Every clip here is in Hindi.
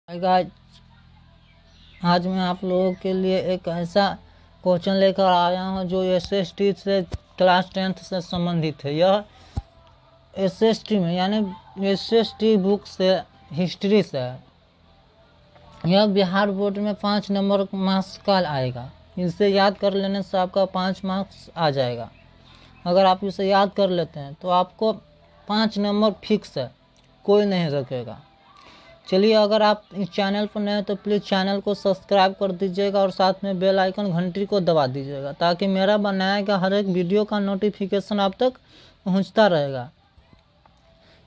हाय गाइस, आज मैं आप लोगों के लिए एक ऐसा क्वेश्चन लेकर आया हूं जो एसएसटी से क्लास 10th से संबंधित है। यह एसएसटी में यानी एसएसटी बुक से हिस्ट्री से है। यह बिहार बोर्ड में 5 नंबर मार्क्स का आएगा। इसे याद कर लेने से आपका 5 मार्क्स आ जाएगा। अगर आप इसे याद कर लेते हैं तो आपको 5 नंबर फिक्स है, कोई नहीं रखेगा। चलिए, अगर आप इस चैनल पर नए हैं तो प्लीज़ चैनल को सब्सक्राइब कर दीजिएगा और साथ में बेल आइकन घंटी को दबा दीजिएगा ताकि मेरा बनाया गया हर एक वीडियो का नोटिफिकेशन आप तक पहुंचता रहेगा।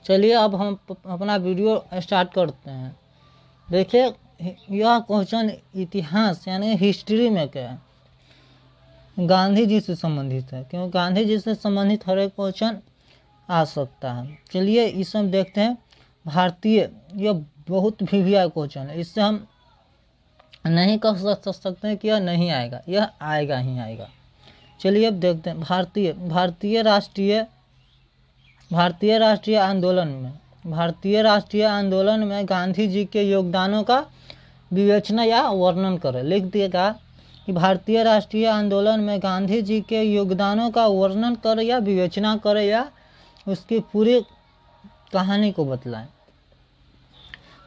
चलिए, अब हम अपना वीडियो स्टार्ट करते हैं। देखिए, यह क्वेश्चन इतिहास यानी हिस्ट्री में क्या है, गांधी जी से संबंधित है, क्योंकि गांधी जी से संबंधित हर एक क्वेश्चन आ सकता है। चलिए इसे हम देखते हैं। भारतीय, यह बहुत वीवीआई क्वेश्चन है, इससे हम नहीं कह सकते हैं कि यह नहीं आएगा, यह आएगा ही आएगा। चलिए अब देखते हैं। भारतीय राष्ट्रीय आंदोलन में गांधी जी के योगदानों का विवेचना या वर्णन करें। लिख दिएगा कि भारतीय राष्ट्रीय आंदोलन में गांधी जी के योगदानों का वर्णन करें या विवेचना करें या उसकी पूरी कहानी को बतलाएं।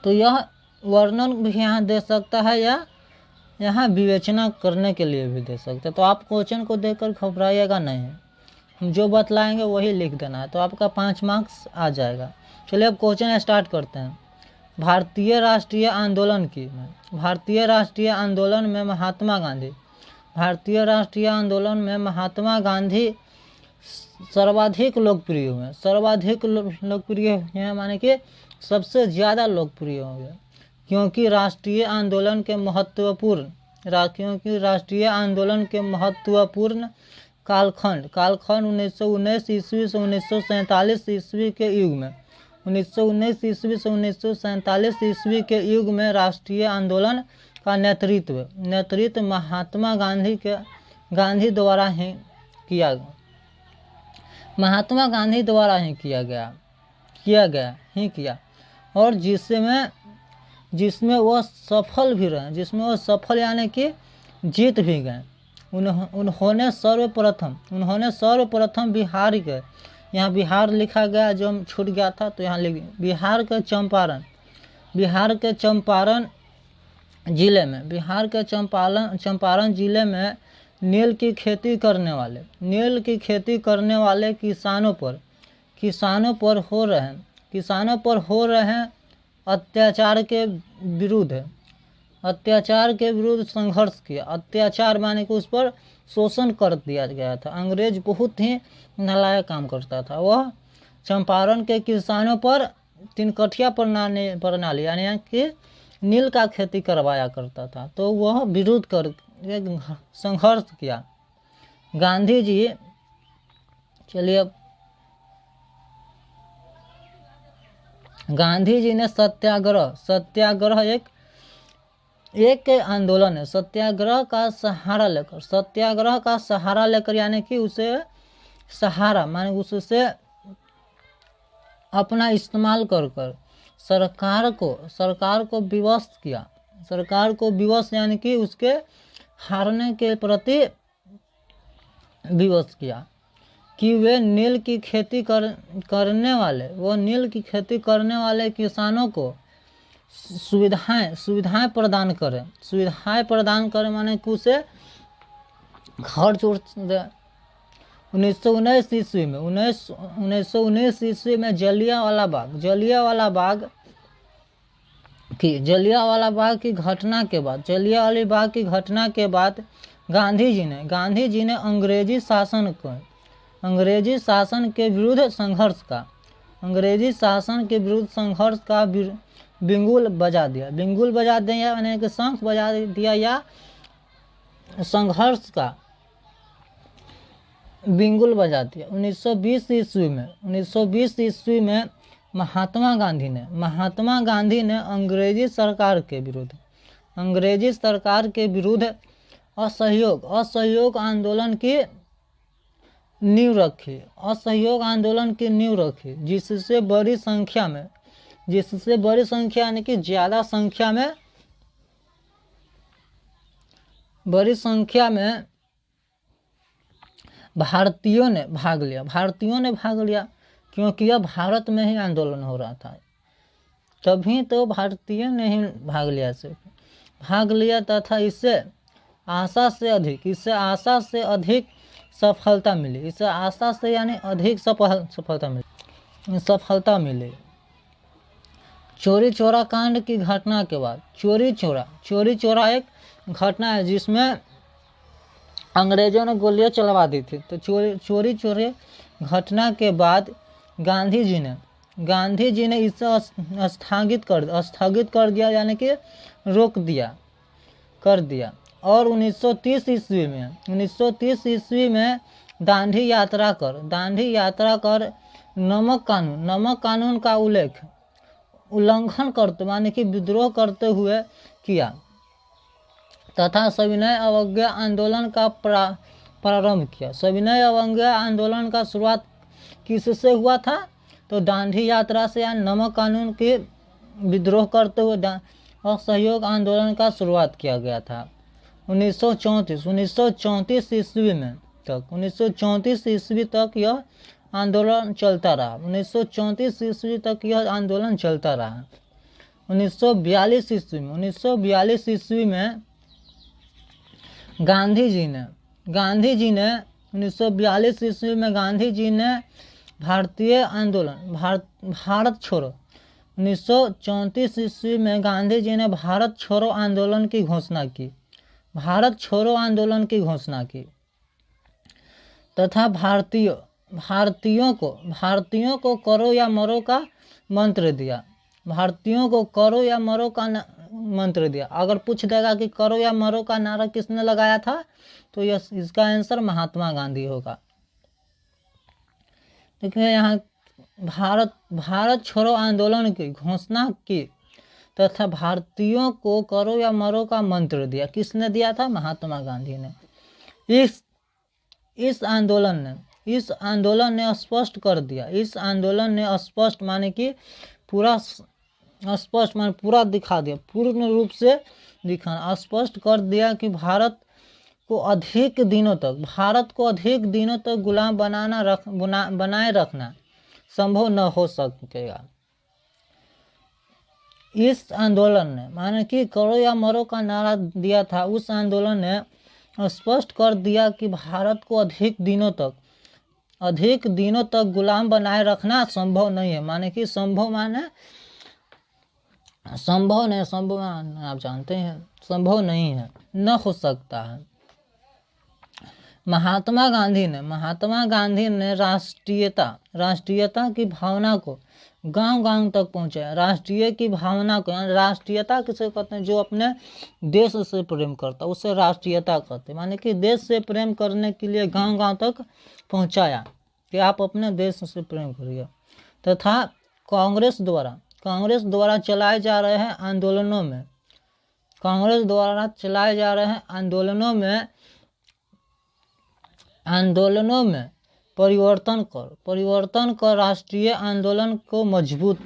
तो यह वर्णन भी यहाँ दे सकता है या यहाँ विवेचना करने के लिए भी दे सकते हैं। तो आप क्वेश्चन को देखकर घबराइएगा नहीं, हम जो बतलाएंगे वही लिख देना है, तो आपका 5 मार्क्स आ जाएगा। चलिए अब क्वेश्चन स्टार्ट करते हैं। भारतीय राष्ट्रीय आंदोलन में महात्मा गांधी सर्वाधिक लोकप्रिय हुए। सर्वाधिक लोकप्रिय हैं माने कि सबसे ज़्यादा लोकप्रिय हो गया, क्योंकि राष्ट्रीय आंदोलन के महत्वपूर्ण कालखंड 1919 ईस्वी से 1947 ईस्वी के युग में 1919 ईस्वी से 1947 ईस्वी के युग में राष्ट्रीय आंदोलन का नेतृत्व महात्मा गांधी द्वारा ही किया और जिसमें वह सफल भी रहे, जिसमें वह सफल यानी कि जीत भी गए। उन्होंने सर्वप्रथम बिहार के, यहाँ बिहार लिखा गया जो छूट गया था, तो यहाँ लिख बिहार के चंपारण जिले में नील की खेती करने वाले किसानों पर हो रहे अत्याचार के विरुद्ध संघर्ष किया। अत्याचार माने कि उस पर शोषण कर दिया गया था। अंग्रेज बहुत ही नालायक काम करता था। वह चंपारण के किसानों पर 3 कठिया प्रणाली यानी कि नील का खेती करवाया करता था, तो वह विरोध कर संघर्ष किया। गांधी जी, चलिए, गांधी जी ने सत्याग्रह एक आंदोलन है। सत्याग्रह का सहारा लेकर यानी कि उसे सहारा माने उससे अपना इस्तेमाल कर सरकार को विवश यानी कि उसके हारने के प्रति विवश किया कि वे नील की खेती करने वाले किसानों को सुविधाएं प्रदान करें माने कि उसे घर छोड़ दे। 1919 ईस्वी में जलियांवाला बाग की घटना के बाद गांधी जी ने अंग्रेजी शासन के विरुद्ध संघर्ष का बिंगुल बजा दिया यानी कि शंख बजा दिया या संघर्ष का बिंगुल बजा दिया। 1920 ईस्वी में महात्मा गांधी ने अंग्रेजी सरकार के विरुद्ध असहयोग आंदोलन की नींव रखी, जिससे बड़ी संख्या में जिससे बड़ी संख्या यानी कि ज़्यादा संख्या में, बड़ी संख्या में भारतीयों ने भाग लिया। भारतीयों ने भाग लिया क्योंकि यह भारत में ही आंदोलन हो रहा था, तभी तो भारतीयों ने ही भाग लिया, सिर्फ भाग लिया तथा इससे आशा से अधिक सफलता मिली। इससे आशा से यानी अधिक सफलता मिली। चोरी चोरा कांड की घटना के बाद, चोरी चोरा एक घटना है जिसमें अंग्रेजों ने गोलियां चलवा दी थी। तो चोरी घटना के बाद गांधी जी ने इसे स्थगित कर दिया यानी कि रोक दिया कर दिया। और 1930 ईस्वी में दांडी यात्रा कर नमक कानून का उल्लंघन करते माने कि विद्रोह करते हुए किया तथा सविनय अवज्ञा आंदोलन का प्रारंभ किया। सविनय अवज्ञा आंदोलन का शुरुआत किससे हुआ था? तो दांडी यात्रा से या नमक कानून के विद्रोह करते हुए असहयोग आंदोलन का शुरुआत किया गया था। 1934 ईस्वी तक यह आंदोलन चलता रहा। 1934 ईस्वी तक यह आंदोलन चलता रहा। 1942 ईस्वी में गांधी जी ने 1942 ईस्वी में गांधी जी ने भारतीय आंदोलन भारत छोड़ो 1934 ईस्वी में गांधी जी ने भारत छोड़ो आंदोलन की घोषणा की तथा भारतीयों को करो या मरो का मंत्र दिया। भारतीयों को करो या मरो का मंत्र दिया। अगर पूछ देगा कि करो या मरो का नारा किसने लगाया था, तो इसका आंसर महात्मा गांधी होगा। देखिए यहाँ भारत छोड़ो आंदोलन की घोषणा की तथा भारतीयों को करो या मरो का मंत्र दिया। किसने दिया था? महात्मा गांधी ने। इस आंदोलन ने स्पष्ट कर दिया। इस आंदोलन ने स्पष्ट माने कि पूरा दिखा दिया, पूर्ण रूप से दिखाना, स्पष्ट कर दिया कि भारत को अधिक दिनों तक गुलाम बनाए रखना संभव न हो सकेगा। इस आंदोलन ने माने कि करो या मरो का नारा दिया था। उस आंदोलन ने स्पष्ट कर दिया कि भारत को अधिक दिनों तक गुलाम बनाए रखना संभव नहीं है। माने कि संभव माने आप जानते हैं संभव नहीं है, न हो सकता है। महात्मा गांधी ने राष्ट्रीयता की भावना को गांव तक पहुंचाया। राष्ट्रीय की भावना को, राष्ट्रीयता किसे कहते हैं? जो अपने देश से प्रेम करता है उसे राष्ट्रीयता कहते हैं। माने कि देश से प्रेम करने के लिए गांव तक पहुंचाया कि आप अपने देश से प्रेम करिए। तथा कांग्रेस द्वारा चलाए जा रहे हैं आंदोलनों में परिवर्तन कर राष्ट्रीय आंदोलन को मजबूती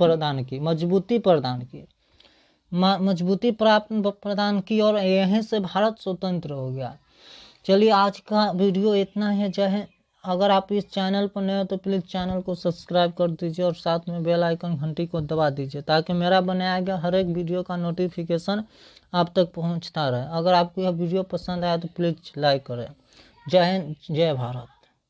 प्रदान की और यहीं से भारत स्वतंत्र हो गया। चलिए आज का वीडियो इतना है। जय हिंद। अगर आप इस चैनल पर नए हो तो प्लीज़ चैनल को सब्सक्राइब कर दीजिए और साथ में बेल आइकन घंटी को दबा दीजिए ताकि मेरा बनाया गया हर एक वीडियो का नोटिफिकेशन आप तक पहुंचता रहे। अगर आपको यह वीडियो पसंद आया तो प्लीज़ लाइक करें। जय हिंद, जय भारत।